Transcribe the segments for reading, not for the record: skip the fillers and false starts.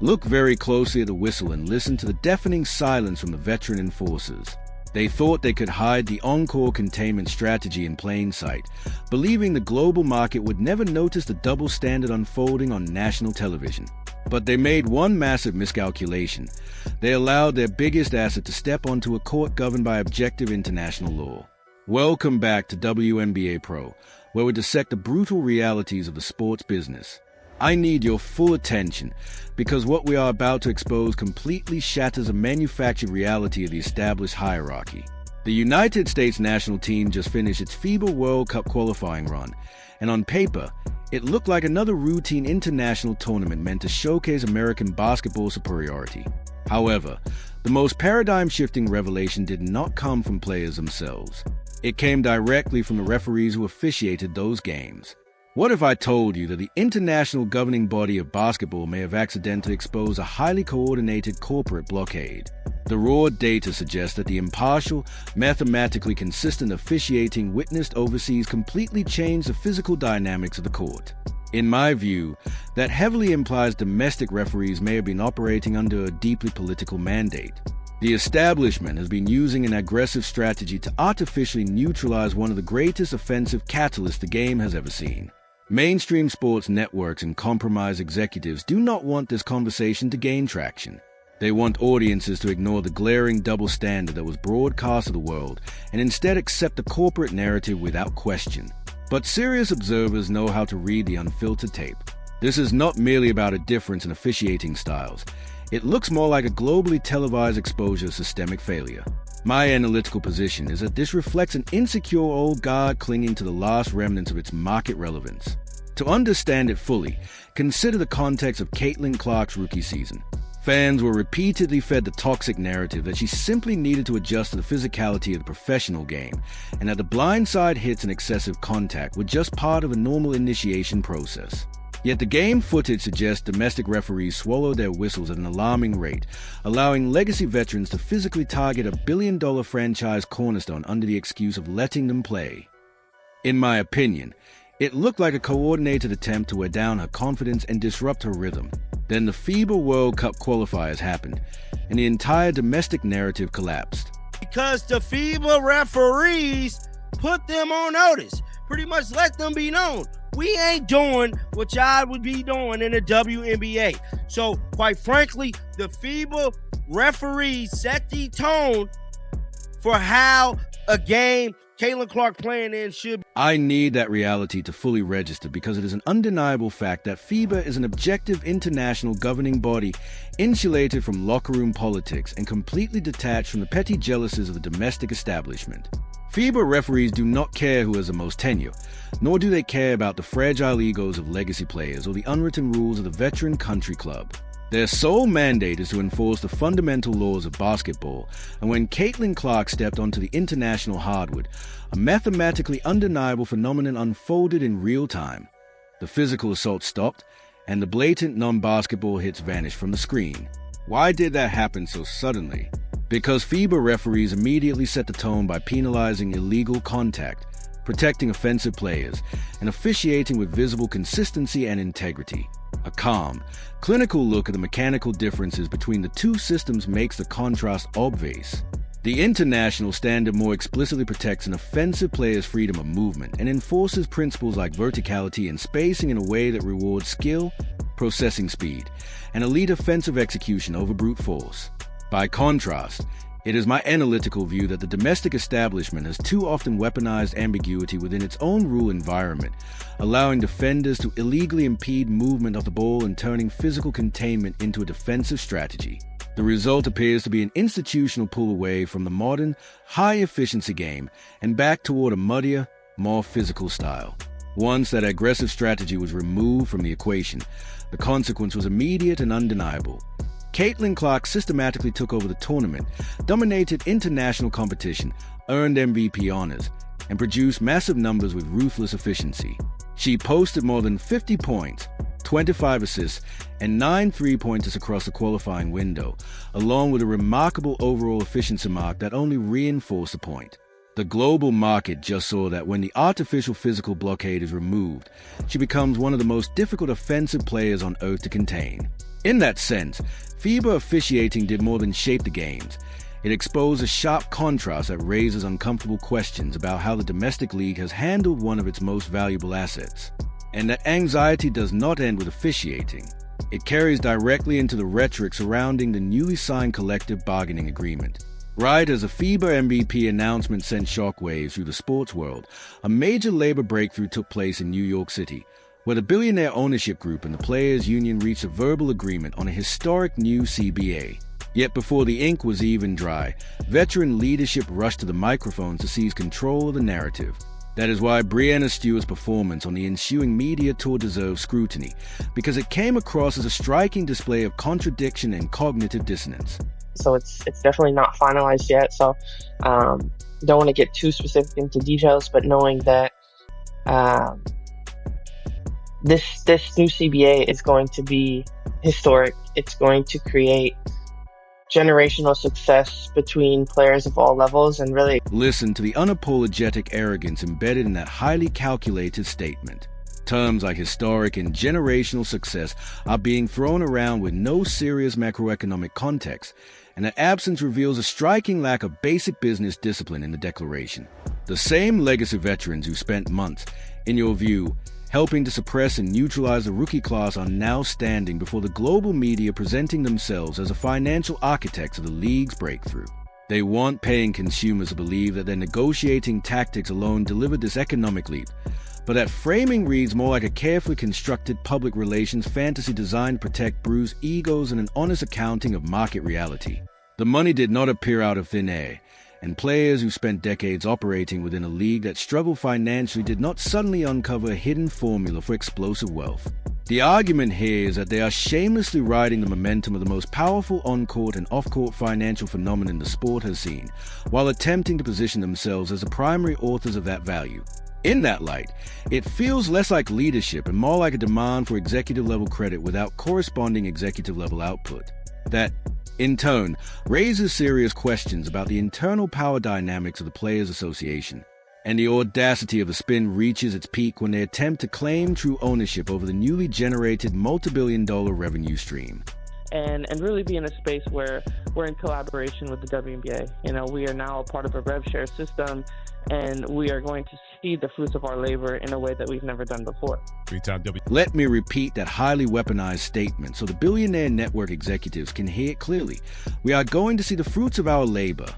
Look very closely at the whistle and listen to the deafening silence from the veteran enforcers. They thought they could hide the encore containment strategy in plain sight, believing the global market would never notice the double standard unfolding on national television. But they made one massive miscalculation. They allowed their biggest asset to step onto a court governed by objective international law. Welcome back to WNBA Pro, where we dissect the brutal realities of the sports business. I need your full attention, because what we are about to expose completely shatters a manufactured reality of the established hierarchy. The United States national team just finished its FIBA World Cup qualifying run, and on paper, it looked like another routine international tournament meant to showcase American basketball superiority. However, the most paradigm-shifting revelation did not come from players themselves. It came directly from the referees who officiated those games. What if I told you that the international governing body of basketball may have accidentally exposed a highly coordinated corporate blockade? The raw data suggests that the impartial, mathematically consistent officiating witnessed overseas completely changed the physical dynamics of the court. In my view, that heavily implies domestic referees may have been operating under a deeply political mandate. The establishment has been using an aggressive strategy to artificially neutralize one of the greatest offensive catalysts the game has ever seen. Mainstream sports networks and compromised executives do not want this conversation to gain traction. They want audiences to ignore the glaring double standard that was broadcast to the world and instead accept the corporate narrative without question. But serious observers know how to read the unfiltered tape. This is not merely about a difference in officiating styles. It looks more like a globally televised exposure of systemic failure. My analytical position is that this reflects an insecure old guard clinging to the last remnants of its market relevance. To understand it fully, consider the context of Caitlin Clark's rookie season. Fans were repeatedly fed the toxic narrative that she simply needed to adjust to the physicality of the professional game, and that the blindside hits and excessive contact were just part of a normal initiation process. Yet the game footage suggests domestic referees swallow their whistles at an alarming rate, allowing legacy veterans to physically target a billion-dollar franchise cornerstone under the excuse of letting them play. In my opinion, it looked like a coordinated attempt to wear down her confidence and disrupt her rhythm. Then the FIBA World Cup qualifiers happened, and the entire domestic narrative collapsed. Because the FIBA referees put them on notice, pretty much let them be known. We ain't doing what y'all would be doing in the WNBA. So, quite frankly, the FIBA referees set the tone for how a game Caitlin Clark playing in should be. I need that reality to fully register because it is an undeniable fact that FIBA is an objective international governing body insulated from locker room politics and completely detached from the petty jealousies of the domestic establishment. FIBA referees do not care who has the most tenure, nor do they care about the fragile egos of legacy players or the unwritten rules of the veteran country club. Their sole mandate is to enforce the fundamental laws of basketball, and when Caitlin Clark stepped onto the international hardwood, a mathematically undeniable phenomenon unfolded in real time. The physical assault stopped, and the blatant non-basketball hits vanished from the screen. Why did that happen so suddenly? Because FIBA referees immediately set the tone by penalizing illegal contact, protecting offensive players, and officiating with visible consistency and integrity. A calm, clinical look at the mechanical differences between the two systems makes the contrast obvious. The international standard more explicitly protects an offensive player's freedom of movement and enforces principles like verticality and spacing in a way that rewards skill, processing speed, and elite offensive execution over brute force. By contrast, it is my analytical view that the domestic establishment has too often weaponized ambiguity within its own rule environment, allowing defenders to illegally impede movement of the ball and turning physical containment into a defensive strategy. The result appears to be an institutional pull away from the modern, high-efficiency game and back toward a muddier, more physical style. Once that aggressive strategy was removed from the equation, the consequence was immediate and undeniable. Caitlin Clark systematically took over the tournament, dominated international competition, earned MVP honors, and produced massive numbers with ruthless efficiency. She posted more than 50 points, 25 assists, and 9 three-pointers across the qualifying window, along with a remarkable overall efficiency mark that only reinforced the point. The global market just saw that when the artificial physical blockade is removed, she becomes one of the most difficult offensive players on earth to contain. In that sense, FIBA officiating did more than shape the games. It exposed a sharp contrast that raises uncomfortable questions about how the domestic league has handled one of its most valuable assets. And that anxiety does not end with officiating. It carries directly into the rhetoric surrounding the newly signed collective bargaining agreement. Right as a FIBA MVP announcement sent shockwaves through the sports world, a major labor breakthrough took place in New York City, where the billionaire ownership group and the players' union reached a verbal agreement on a historic new CBA. Yet before the ink was even dry, veteran leadership rushed to the microphones to seize control of the narrative. That is why Brianna Stewart's performance on the ensuing media tour deserves scrutiny, because it came across as a striking display of contradiction and cognitive dissonance. So it's definitely not finalized yet, so don't want to get too specific into details, but knowing that this new CBA is going to be historic. It's going to create generational success between players of all levels, and really listen to the unapologetic arrogance embedded in that highly calculated statement. Terms like historic and generational success are being thrown around with no serious macroeconomic context, and that absence reveals a striking lack of basic business discipline in the declaration. The same legacy veterans who spent months, in your view, helping to suppress and neutralize the rookie class are now standing before the global media presenting themselves as the financial architects of the league's breakthrough. They want paying consumers to believe that their negotiating tactics alone delivered this economic leap, but that framing reads more like a carefully constructed public relations fantasy designed to protect bruised egos and an honest accounting of market reality. The money did not appear out of thin air, and players who spent decades operating within a league that struggled financially did not suddenly uncover a hidden formula for explosive wealth. The argument here is that they are shamelessly riding the momentum of the most powerful on-court and off-court financial phenomenon the sport has seen, while attempting to position themselves as the primary authors of that value. In that light, it feels less like leadership and more like a demand for executive-level credit without corresponding executive-level output. That, in turn, raises serious questions about the internal power dynamics of the Players Association. And the audacity of the spin reaches its peak when they attempt to claim true ownership over the newly generated multi-billion-dollar revenue stream. And really be in a space where we're in collaboration with the WNBA. You know, we are now a part of a rev share system, and we are going to see the fruits of our labor in a way that we've never done before. Let me repeat that highly weaponized statement so the billionaire network executives can hear it clearly. We are going to see the fruits of our labor.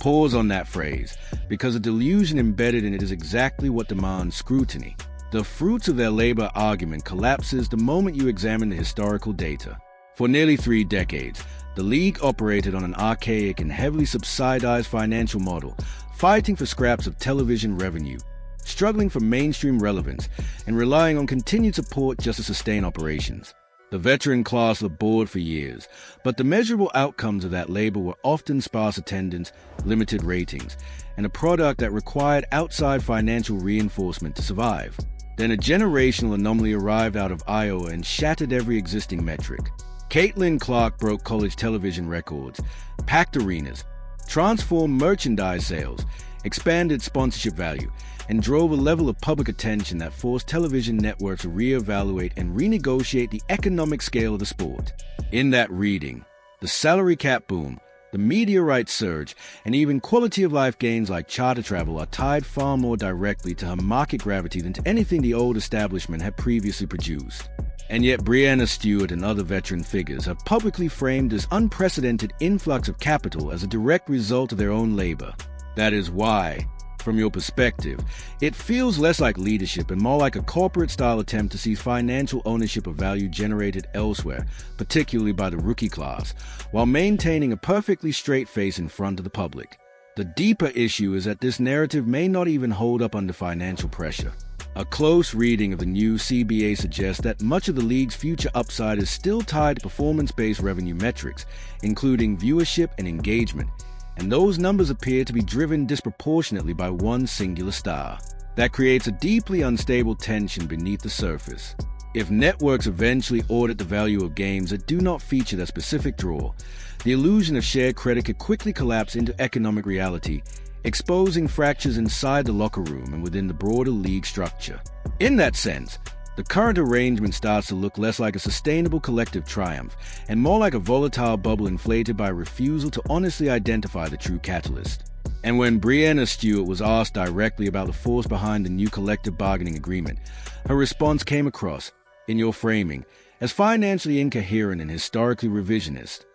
Pause on that phrase, because the delusion embedded in it is exactly what demands scrutiny. The fruits of their labor argument collapses the moment you examine the historical data. For nearly 3 decades, the league operated on an archaic and heavily subsidized financial model, fighting for scraps of television revenue, struggling for mainstream relevance, and relying on continued support just to sustain operations. The veteran class labored for years, but the measurable outcomes of that labor were often sparse attendance, limited ratings, and a product that required outside financial reinforcement to survive. Then a generational anomaly arrived out of Iowa and shattered every existing metric. Caitlin Clark broke college television records, packed arenas, transformed merchandise sales, expanded sponsorship value, and drove a level of public attention that forced television networks to reevaluate and renegotiate the economic scale of the sport. In that reading, the salary cap boom, the media rights surge, and even quality of life gains like charter travel are tied far more directly to her market gravity than to anything the old establishment had previously produced. And yet Brianna Stewart and other veteran figures have publicly framed this unprecedented influx of capital as a direct result of their own labor. That is why, from your perspective, it feels less like leadership and more like a corporate-style attempt to seize financial ownership of value generated elsewhere, particularly by the rookie class, while maintaining a perfectly straight face in front of the public. The deeper issue is that this narrative may not even hold up under financial pressure. A close reading of the new CBA suggests that much of the league's future upside is still tied to performance-based revenue metrics, including viewership and engagement, and those numbers appear to be driven disproportionately by one singular star. That creates a deeply unstable tension beneath the surface. If networks eventually audit the value of games that do not feature that specific draw, the illusion of shared credit could quickly collapse into economic reality, exposing fractures inside the locker room and within the broader league structure. In that sense, The current arrangement starts to look less like a sustainable collective triumph and more like a volatile bubble inflated by a refusal to honestly identify the true catalyst. And when Brianna Stewart was asked directly about the force behind the new collective bargaining agreement, her response came across, in your framing, as financially incoherent and historically revisionist.